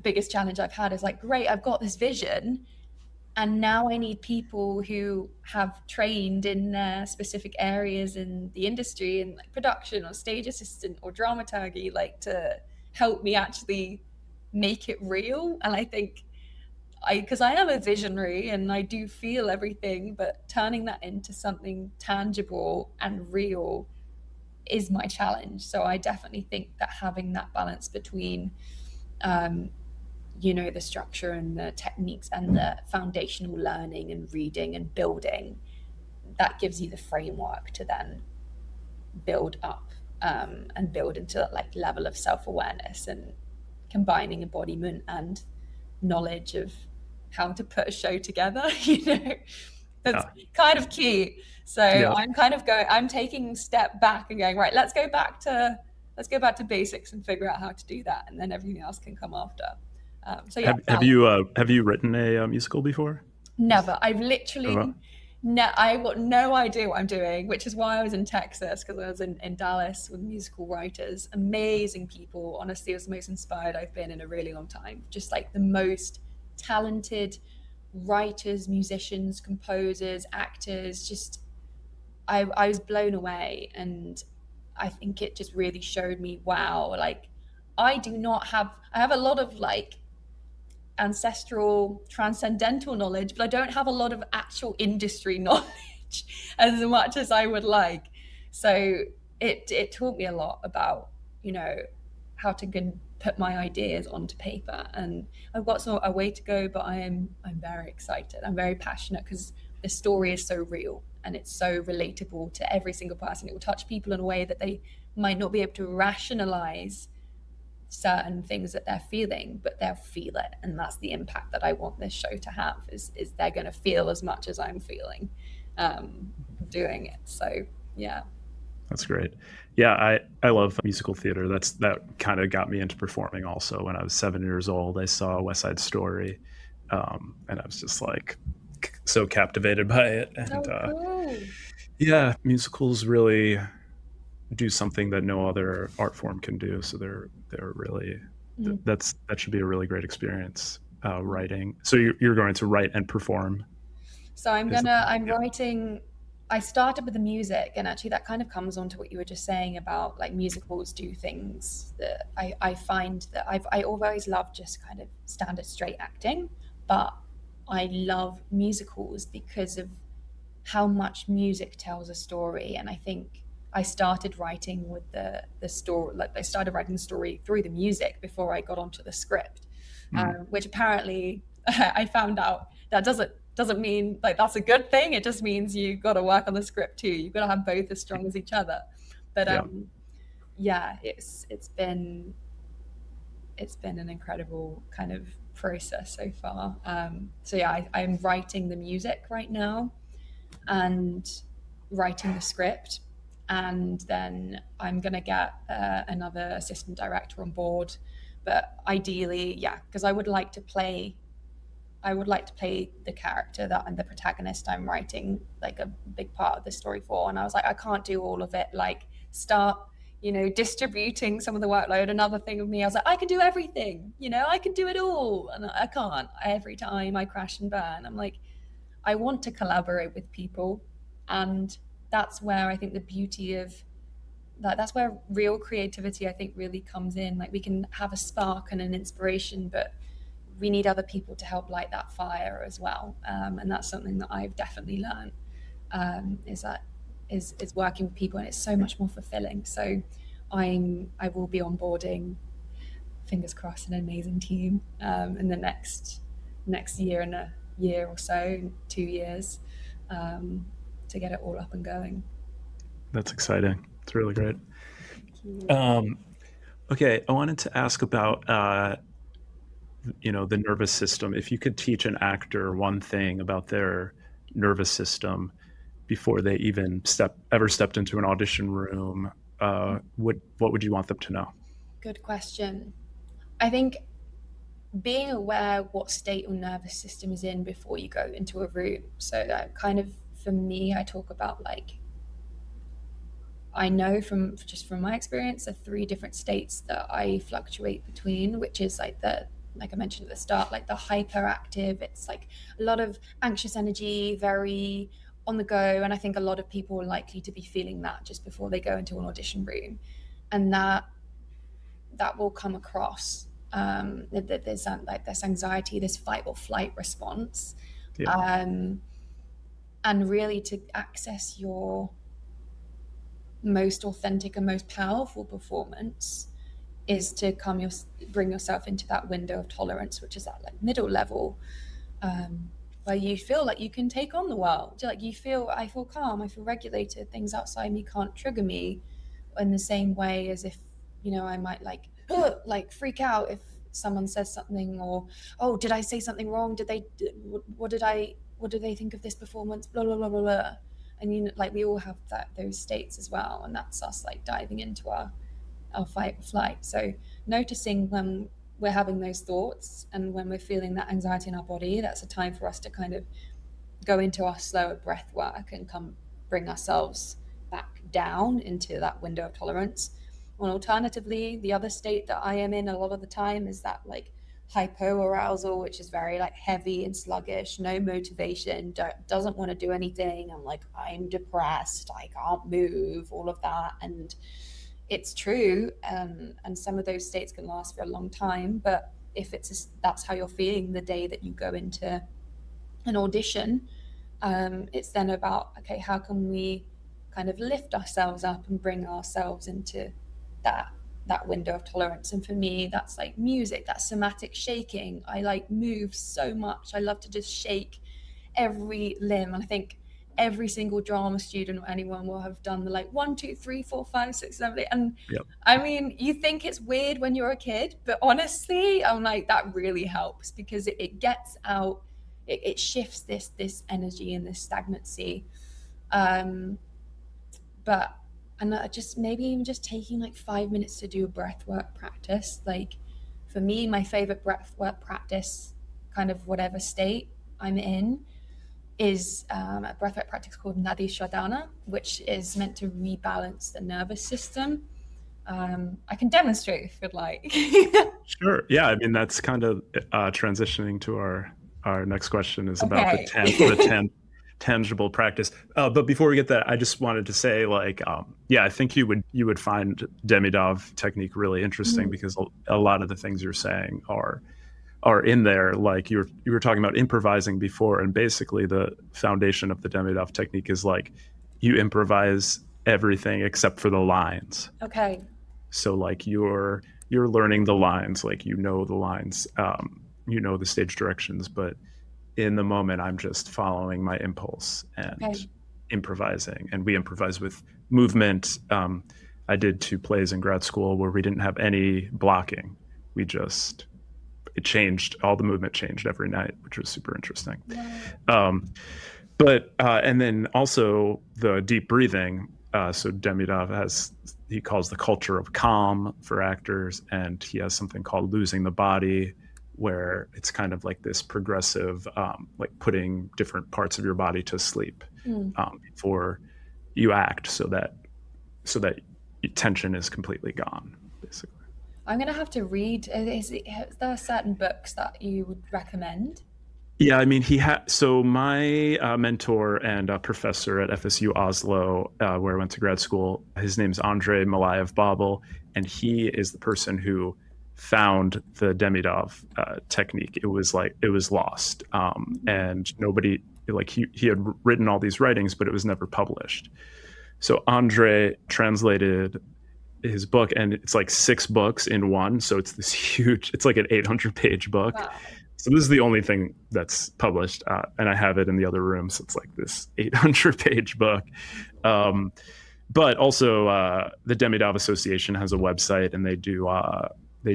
biggest challenge I've had is like, great, I've got this vision, and now I need people who have trained in their specific areas in the industry, and like production or stage assistant or dramaturgy, like to help me actually make it real. And I think because I am a visionary and I do feel everything, but turning that into something tangible and real is my challenge. So I definitely think that having that balance between, um, the structure and the techniques and the foundational learning and reading and building, that gives you the framework to then build up, and build into that like level of self-awareness and combining embodiment and knowledge of how to put a show together. That's Yeah. kind of key. So Yeah. I'm taking a step back and going, right, let's go back to basics and figure out how to do that, and then everything else can come after. So yeah, Have you written a musical before? never. I've Oh, literally, no, I've got no idea what I'm doing, which is why I was in Texas, because I was in Dallas with musical writers, amazing people. Honestly, it was the most inspired I've been in a really long time. Just like the most talented writers, musicians, composers, actors. Just I was blown away, and I think it just really showed me, wow, like I have a lot of like ancestral transcendental knowledge, but I don't have a lot of actual industry knowledge as much as I would like. So it taught me a lot about, how to put my ideas onto paper. And I've got a way to go, but I'm very excited. I'm very passionate because the story is so real and it's so relatable to every single person. It will touch people in a way that they might not be able to rationalize certain things that they're feeling, but they'll feel it. And that's the impact that I want this show to have, is they're going to feel as much as I'm feeling, doing it. So yeah. that's great. Yeah, I love musical theater. That kind of got me into performing. Also, when I was 7 years old, I saw West Side Story, and I was just like so captivated by it. And Oh, cool. yeah, musicals really do something that no other art form can do. So they're really Mm. that should be a really great experience. Writing. So you're going to write and perform. So Is the I'm yeah. writing. I started with the music, and actually that kind of comes on to what you were just saying about like musicals do things that I find that I always loved just kind of standard straight acting, but I love musicals because of how much music tells a story. And I think I started writing with the story, like I started writing the story through the music before I got onto the script, Mm, which apparently I found out that doesn't mean like that's a good thing. It just means you got to work on the script too. You've got to have both as strong as each other. But yeah, yeah, it's been an incredible kind of process so far. So yeah, I'm writing the music right now and writing the script, and then I'm gonna get another assistant director on board. But ideally, yeah, because I would like to play the character that I'm the protagonist I'm writing like a big part of the story for. And I was like, I can't do all of it. Like start, distributing some of the workload. Another thing of me, I was like, I can do everything. I can do it all, and I can't. Every time I crash and burn, I'm like, I want to collaborate with people, and that's where I think the beauty of that's where real creativity I think really comes in. Like we can have a spark and an inspiration, but we need other people to help light that fire as well. And that's something that I've definitely learned, is that is working with people, and it's so much more fulfilling. So I will be onboarding, fingers crossed, an amazing team, in the next year and a year or so, 2 years, um, to get it all up and going. that's exciting. It's really great. Thank you. Um, okay, I wanted to ask about the nervous system. If you could teach an actor one thing about their nervous system before they even ever stepped into an audition room, what would you want them to know? Good question. I think being aware what state your nervous system is in before you go into a room. So that kind of, for me, I talk about like, I know from my experience, the three different states that I fluctuate between, which is like I mentioned at the start, like the hyperactive. It's like a lot of anxious energy, very on the go, and I think a lot of people are likely to be feeling that just before they go into an audition room, and that will come across, There's like this anxiety, this fight or flight response, Yeah. um, and really to access your most authentic and most powerful performance is to bring yourself into that window of tolerance, which is that like middle level, where you feel like you can take on the world. Like I feel calm, I feel regulated. Things outside me can't trigger me in the same way as if, I might like freak out if someone says something, or, oh, did I say something wrong? What did they think of this performance? Blah blah blah blah blah. And like we all have those states as well, and that's us like diving into our fight or flight. So noticing when we're having those thoughts and when we're feeling that anxiety in our body, that's a time for us to kind of go into our slower breath work and bring ourselves back down into that window of tolerance. And alternatively, the other state that I am in a lot of the time is that like hypoarousal, which is very like heavy and sluggish, no motivation, doesn't want to do anything. I'm depressed, I can't move, all of that. And it's true, and some of those states can last for a long time. But if that's how you're feeling the day that you go into an audition, it's then about, okay, how can we kind of lift ourselves up and bring ourselves into that window of tolerance. And for me, that's like music, that's somatic shaking. I like move so much. I love to just shake every limb. And I think every single drama student or anyone will have done the like 1, 2, 3, 4, 5, 6, 7, 8. And Yep. I mean, you think it's weird when you're a kid, but honestly, I'm like, that really helps because it gets out, it shifts this energy and this stagnancy. But and just maybe even just taking like 5 minutes to do a breath work practice. Like for me, my favorite breath work practice, kind of whatever state I'm in, is a breathwork practice called nadi shodhana, which is meant to rebalance the nervous system. I can demonstrate if you'd like. Sure. Yeah. I mean, that's kind of transitioning to our next question is about Okay. tangible practice. But before we get that, I just wanted to say, like, yeah, I think you would find Demidov technique really interesting because a lot of the things you're saying are in there. Like you were talking about improvising before, and basically the foundation of the Demidov technique is like you improvise everything except for the lines. Okay. So like you're learning the lines, like the lines, the stage directions, but in the moment I'm just following my impulse and Okay. improvising. And we improvise with movement. I did 2 plays in grad school where we didn't have any blocking. It changed, all the movement changed every night, which was super interesting. Wow. And then also the deep breathing. So Demidov he calls the culture of calm for actors, and he has something called losing the body, where it's kind of like this progressive, like putting different parts of your body to sleep before you act, so that tension is completely gone, basically. I'm gonna have to read. Is there certain books that you would recommend? Yeah, I mean, so my mentor and professor at FSU Oslo, where I went to grad school, his name's Andrei Malayev-Babel, and he is the person who found the Demidov technique. It was lost, and nobody, like he had written all these writings, but it was never published. So Andrei translated his book, and it's like 6 books in one. So it's this huge, it's like an 800-page book. Wow. So this is the only thing that's published, and I have it in the other room. So it's like this 800-page book. But also the Demidov Association has a website, and they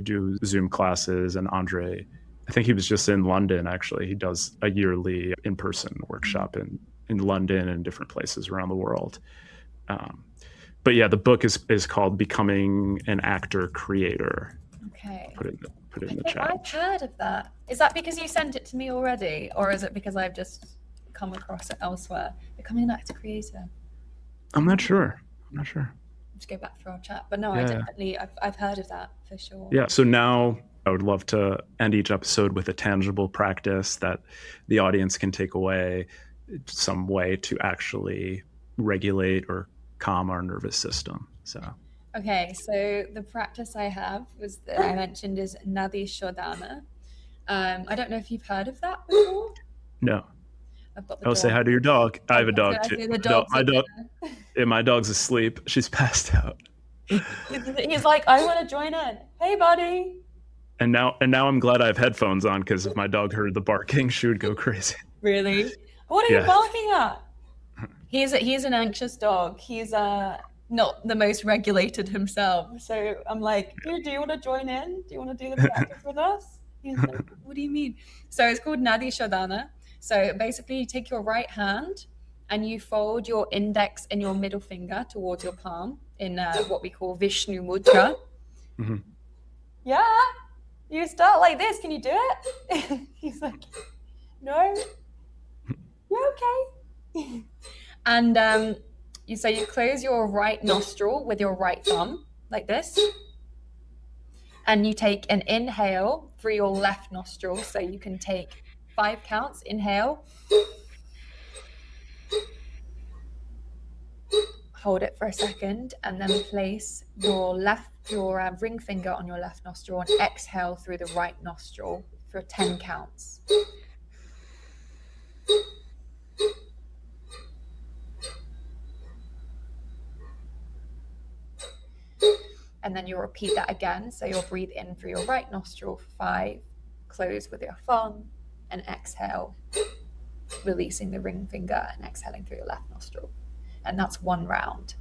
do Zoom classes. And Andre, I think he was just in London, actually. He does a yearly in-person workshop in London and different places around the world. But yeah, the book is called Becoming an Actor Creator. Okay. Put it in the chat. I've heard of that. Is that because you sent it to me already, or is it because I've just come across it elsewhere? Becoming an actor creator. I'm not sure. Just go back through our chat, but no, Yeah. I've heard of that for sure. Yeah. So now I would love to end each episode with a tangible practice that the audience can take away, some way to actually regulate or calm our nervous system. So Okay, so the practice I have was that I mentioned is nadi shodhana. I don't know if you've heard of that before. No. I've got the Oh, say dog. hi to your dog. I I have a was dog gonna too. say the dogs My are dog, gonna. yeah, my dog's asleep. She's passed out. He's like, I want to join in. Hey, buddy. And now I'm glad I have headphones on because if my dog heard the barking, she would go crazy. Really? What are you Yeah. barking at? He's an anxious dog. He's not the most regulated himself. So I'm like, dude, do you want to join in? Do you want to do the practice with us? He's like, what do you mean? So it's called Nadi Shodhana. So basically, you take your right hand and you fold your index and your middle finger towards your palm in what we call Vishnu Mudra. Mhm. Yeah, you start like this. Can you do it? He's like, no, you're okay. And you close your right nostril with your right thumb like this, and you take an inhale through your left nostril. So you can take 5 counts. Inhale, hold it for a second, and then place your ring finger on your left nostril and exhale through the right nostril for 10 counts. And then you'll repeat that again. So you'll breathe in through your right nostril for 5, close with your thumb, and exhale, releasing the ring finger and exhaling through your left nostril. And that's 1 round.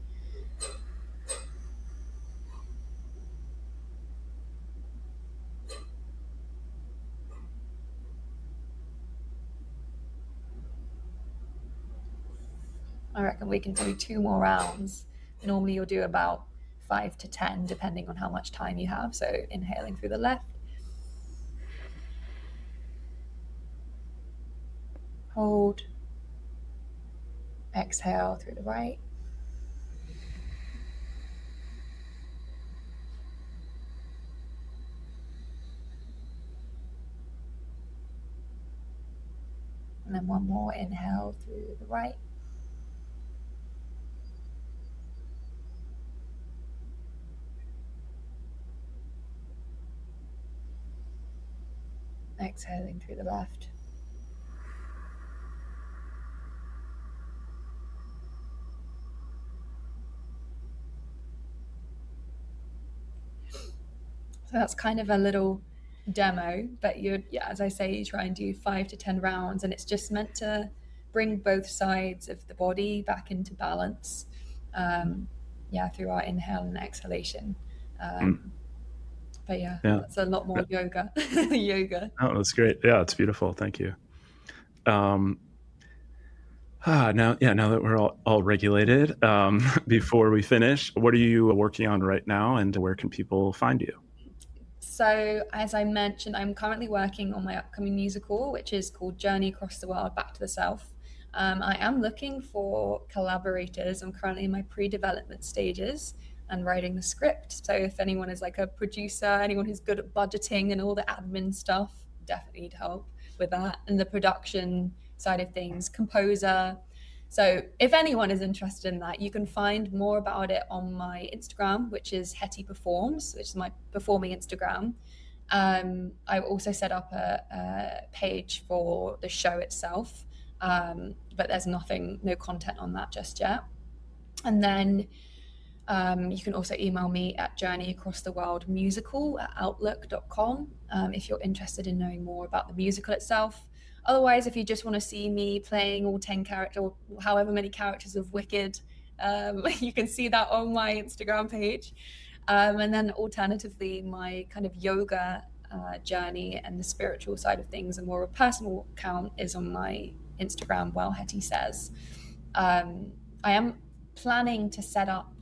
I reckon we can do 2 more rounds. Normally you'll do about 5 to 10, depending on how much time you have. So inhaling through the left, hold, exhale through the right. And then 1 more inhale through the right. Exhaling through the left. So that's kind of a little demo, but as I say, you try and do 5 to 10 rounds, and it's just meant to bring both sides of the body back into balance. Through our inhale and exhalation. But Yeah. that's a lot more yoga. Yoga. Oh, that's great. Yeah, it's beautiful. Thank you. Now that we're all regulated, before we finish, what are you working on right now, and where can people find you? So, as I mentioned, I'm currently working on my upcoming musical, which is called Journey Across the World, Back to the South. I am looking for collaborators. I'm currently in my pre-development stages and writing the script. So if anyone is like a producer, anyone who's good at budgeting and all the admin stuff, definitely need help with that. And the production side of things, composer. So if anyone is interested in that, you can find more about it on my Instagram, which is Hetty Performs, which is my performing Instagram. I've also set up a page for the show itself, but there's no content on that just yet. And then you can also email me at journeyacrosstheworldmusical@outlook.com if you're interested in knowing more about the musical itself. Otherwise, if you just want to see me playing all 10 characters or however many characters of Wicked, you can see that on my Instagram page. And then alternatively, my kind of yoga journey and the spiritual side of things and more of a personal account is on my Instagram, Well Hetty Says. I am planning to set up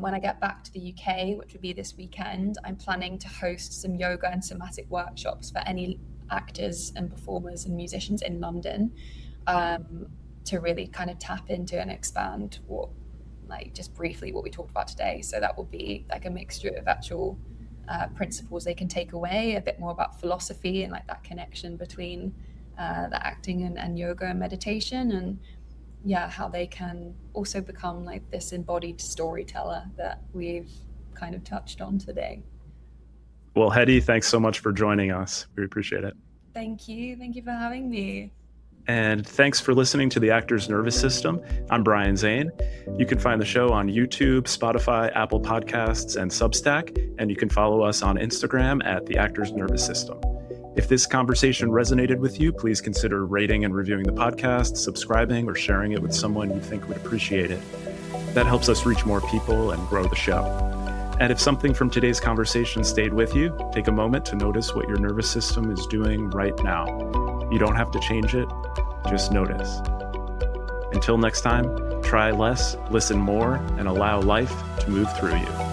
when I get back to the UK, which would be this weekend. I'm planning to host some yoga and somatic workshops for any actors and performers and musicians in London, to really kind of tap into and expand just briefly what we talked about today. So that will be like a mixture of actual principles they can take away, a bit more about philosophy and like that connection between the acting and yoga and meditation, and yeah, how they can also become like this embodied storyteller that we've kind of touched on today. Well, Hetty, thanks so much for joining us. We appreciate it. Thank you. Thank you for having me. And thanks for listening to The Actor's Nervous System. I'm Brian Zane. You can find the show on YouTube, Spotify, Apple Podcasts, and Substack. And you can follow us on Instagram at The Actor's Nervous System. If this conversation resonated with you, please consider rating and reviewing the podcast, subscribing, or sharing it with someone you think would appreciate it. That helps us reach more people and grow the show. And if something from today's conversation stayed with you, take a moment to notice what your nervous system is doing right now. You don't have to change it, just notice. Until next time, try less, listen more, and allow life to move through you.